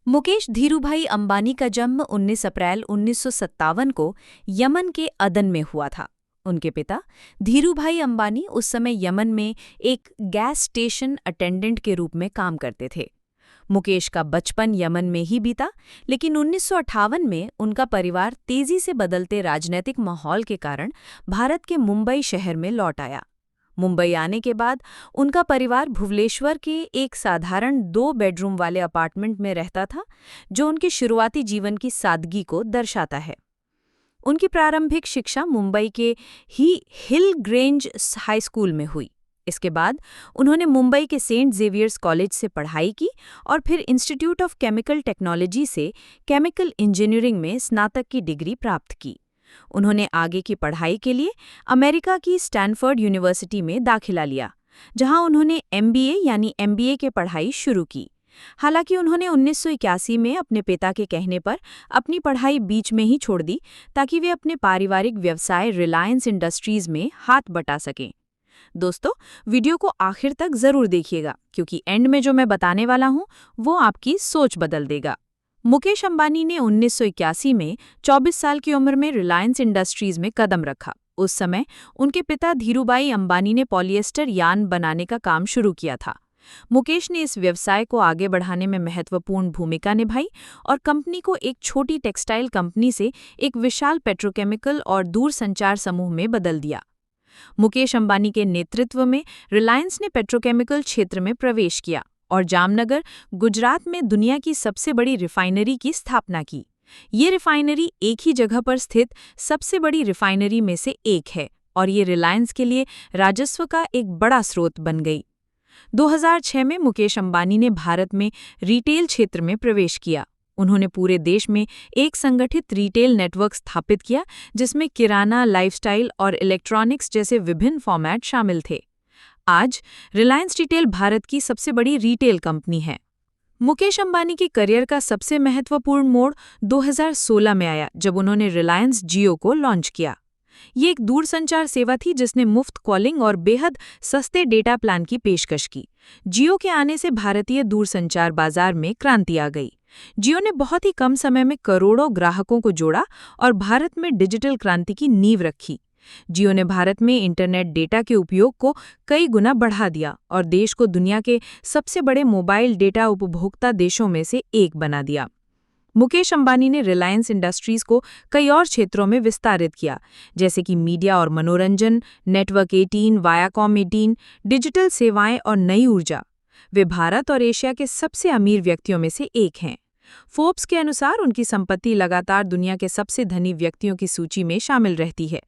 मुकेश धीरूभाई अंबानी का जन्म 19 अप्रैल 1957 को यमन के अदन में हुआ था। उनके पिता धीरूभाई अंबानी उस समय यमन में एक गैस स्टेशन अटेंडेंट के रूप में काम करते थे। मुकेश का बचपन यमन में ही बीता, लेकिन 1958 में उनका परिवार तेजी से बदलते राजनीतिक माहौल के कारण भारत के मुंबई शहर में लौट आया। मुंबई आने के बाद उनका परिवार भुवनेश्वर के एक साधारण 2 बेडरूम वाले अपार्टमेंट में रहता था, जो उनके शुरुआती जीवन की सादगी को दर्शाता है। उनकी प्रारंभिक शिक्षा मुंबई के ही हिल ग्रेंज हाई स्कूल में हुई। इसके बाद उन्होंने मुंबई के सेंट जेवियर्स कॉलेज से पढ़ाई की और फिर इंस्टीट्यूट ऑफ केमिकल टेक्नोलॉजी से केमिकल इंजीनियरिंग में स्नातक की डिग्री प्राप्त की। उन्होंने आगे की पढ़ाई के लिए अमेरिका की स्टैनफोर्ड यूनिवर्सिटी में दाखिला लिया, जहां उन्होंने एमबीए यानी एमबीए की पढ़ाई शुरू की। हालांकि उन्होंने 1981 में अपने पिता के कहने पर अपनी पढ़ाई बीच में ही छोड़ दी, ताकि वे अपने पारिवारिक व्यवसाय रिलायंस इंडस्ट्रीज में हाथ बटा सकें। दोस्तों, वीडियो को आखिर तक जरूर देखिएगा, क्योंकि एंड में जो मैं बताने वाला हूं वो आपकी सोच बदल देगा। मुकेश अंबानी ने 1981 में 24 साल की उम्र में रिलायंस इंडस्ट्रीज में कदम रखा। उस समय उनके पिता धीरूभाई अंबानी ने पॉलिएस्टर यान बनाने का काम शुरू किया था। मुकेश ने इस व्यवसाय को आगे बढ़ाने में महत्वपूर्ण भूमिका निभाई और कंपनी को एक छोटी टेक्सटाइल कंपनी से एक विशाल पेट्रोकेमिकल और दूरसंचार समूह में बदल दिया। मुकेश अंबानी के नेतृत्व में रिलायंस ने पेट्रोकेमिकल क्षेत्र में प्रवेश किया और जामनगर, गुजरात में दुनिया की सबसे बड़ी रिफाइनरी की स्थापना की। ये रिफाइनरी एक ही जगह पर स्थित सबसे बड़ी रिफाइनरी में से एक है और ये रिलायंस के लिए राजस्व का एक बड़ा स्रोत बन गई। 2006 में मुकेश अंबानी ने भारत में रिटेल क्षेत्र में प्रवेश किया। उन्होंने पूरे देश में एक संगठित रिटेल नेटवर्क स्थापित किया, जिसमें किराना, लाइफस्टाइल और इलेक्ट्रॉनिक्स जैसे विभिन्न फॉर्मेट शामिल थे। आज रिलायंस रिटेल भारत की सबसे बड़ी रिटेल कंपनी है। मुकेश अंबानी के करियर का सबसे महत्वपूर्ण मोड़ 2016 में आया, जब उन्होंने रिलायंस जियो को लॉन्च किया। ये एक दूरसंचार सेवा थी जिसने मुफ्त कॉलिंग और बेहद सस्ते डेटा प्लान की पेशकश की। जियो के आने से भारतीय दूरसंचार बाजार में क्रांति आ गई। जियो ने बहुत ही कम समय में करोड़ों ग्राहकों को जोड़ा और भारत में डिजिटल क्रांति की नींव रखी। जियो ने भारत में इंटरनेट डेटा के उपयोग को कई गुना बढ़ा दिया और देश को दुनिया के सबसे बड़े मोबाइल डेटा उपभोक्ता देशों में से एक बना दिया। मुकेश अंबानी ने रिलायंस इंडस्ट्रीज को कई और क्षेत्रों में विस्तारित किया, जैसे कि मीडिया और मनोरंजन, नेटवर्क 18, वायाकॉम 18, डिजिटल सेवाएं और नई ऊर्जा। वे भारत और एशिया के सबसे अमीर व्यक्तियों में से एक हैं। फोर्ब्स के अनुसार उनकी संपत्ति लगातार दुनिया के सबसे धनी व्यक्तियों की सूची में शामिल रहती है।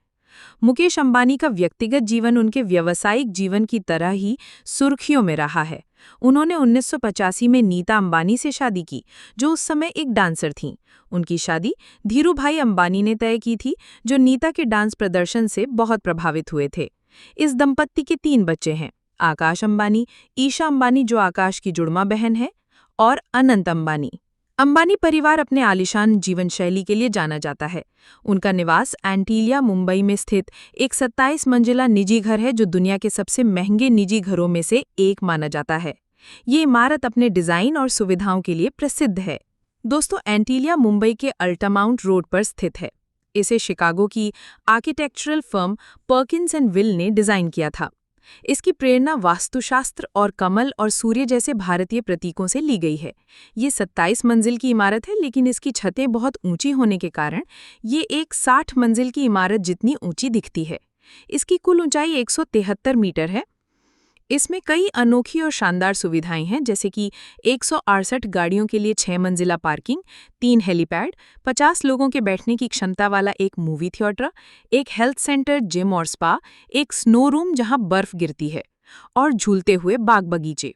मुकेश अंबानी का व्यक्तिगत जीवन उनके व्यावसायिक जीवन की तरह ही सुर्खियों में रहा है। उन्होंने 1985 में नीता अंबानी से शादी की, जो उस समय एक डांसर थीं। उनकी शादी धीरूभाई अंबानी ने तय की थी, जो नीता के डांस प्रदर्शन से बहुत प्रभावित हुए थे। इस दंपत्ति के 3 बच्चे हैं: आकाश अंबानी, ईशा अंबानी जो आकाश की जुड़वा बहन है, और अनंत अंबानी। अंबानी परिवार अपने आलीशान जीवन शैली के लिए जाना जाता है। उनका निवास एंटीलिया, मुंबई में स्थित एक 27 मंजिला निजी घर है, जो दुनिया के सबसे महंगे निजी घरों में से एक माना जाता है। ये इमारत अपने डिजाइन और सुविधाओं के लिए प्रसिद्ध है। दोस्तों, एंटीलिया मुंबई के अल्टामाउंट रोड पर स्थित है। इसे शिकागो की architectural firm Perkins and will ने डिजाइन किया था। इसकी प्रेरणा वास्तुशास्त्र और कमल और सूर्य जैसे भारतीय प्रतीकों से ली गई है। ये 27 मंजिल की इमारत है, लेकिन इसकी छतें बहुत ऊंची होने के कारण ये एक 60 मंजिल की इमारत जितनी ऊंची दिखती है। इसकी कुल ऊंचाई 173 मीटर है। इसमें कई अनोखी और शानदार सुविधाएं हैं, जैसे कि 168 गाड़ियों के लिए 6 मंजिला पार्किंग, 3 हेलीपैड, 50 लोगों के बैठने की क्षमता वाला एक मूवी थिएटर, एक हेल्थ सेंटर, जिम और स्पा, एक स्नो रूम जहां बर्फ गिरती है, और झूलते हुए बाग बगीचे।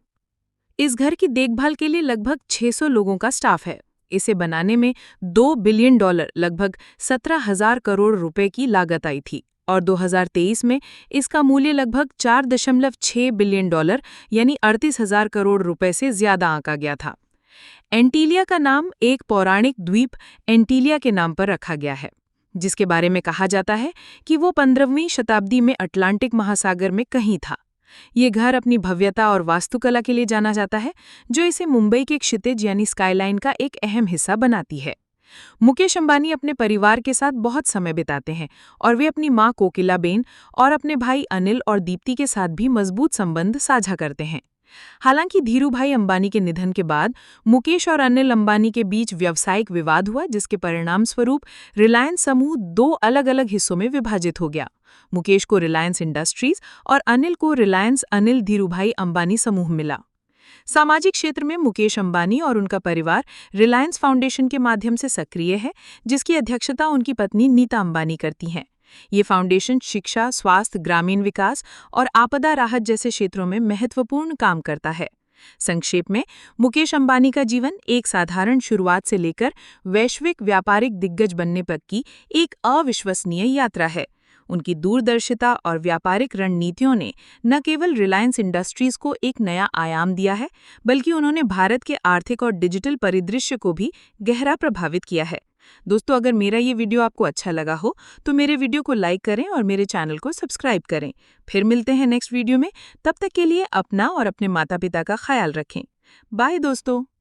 इस घर की देखभाल के लिए लगभग 600 लोगों का स्टाफ है। इसे बनाने में $2 बिलियन, लगभग 17,000 करोड़ रुपए की लागत आई थी और 2023 में इसका मूल्य लगभग $4.6 बिलियन यानी 38,000 करोड़ रुपए से ज्यादा आंका गया था। एंटीलिया का नाम एक पौराणिक द्वीप एंटीलिया के नाम पर रखा गया है, जिसके बारे में कहा जाता है कि वो 15वीं शताब्दी में अटलांटिक महासागर में कहीं था। ये घर अपनी भव्यता और वास्तुकला के लिए जाना जाता है, जो इसे मुंबई के क्षितिज यानी स्काईलाइन का एक अहम हिस्सा बनाती है। मुकेश अंबानी अपने परिवार के साथ बहुत समय बिताते हैं और वे अपनी मां कोकिलाबेन और अपने भाई अनिल और दीप्ति के साथ भी मजबूत संबंध साझा करते हैं। हालांकि धीरूभाई अंबानी के निधन के बाद मुकेश और अनिल अंबानी के बीच व्यावसायिक विवाद हुआ, जिसके परिणाम स्वरूप रिलायंस समूह दो अलग-अलग हिस्सों में विभाजित हो गया। मुकेश को रिलायंस इंडस्ट्रीज और अनिल को रिलायंस अनिल धीरूभाई अंबानी समूह मिला। सामाजिक क्षेत्र में मुकेश अंबानी और उनका परिवार रिलायंस फाउंडेशन के माध्यम से सक्रिय है, जिसकी अध्यक्षता उनकी पत्नी नीता अंबानी करती हैं। ये फाउंडेशन शिक्षा, स्वास्थ्य, ग्रामीण विकास और आपदा राहत जैसे क्षेत्रों में महत्वपूर्ण काम करता है। संक्षेप में, मुकेश अंबानी का जीवन एक साधारण शुरुआत से लेकर वैश्विक व्यापारिक दिग्गज बनने तक की एक अविश्वसनीय यात्रा है। उनकी दूरदर्शिता और व्यापारिक रणनीतियों ने न केवल रिलायंस इंडस्ट्रीज को एक नया आयाम दिया है, बल्कि उन्होंने भारत के आर्थिक और डिजिटल परिदृश्य को भी गहरा प्रभावित किया है। दोस्तों, अगर मेरा ये वीडियो आपको अच्छा लगा हो तो मेरे वीडियो को लाइक करें और मेरे चैनल को सब्सक्राइब करें। फिर मिलते हैं नेक्स्ट वीडियो में। तब तक के लिए अपना और अपने माता पिता का ख्याल रखें। बाय दोस्तों।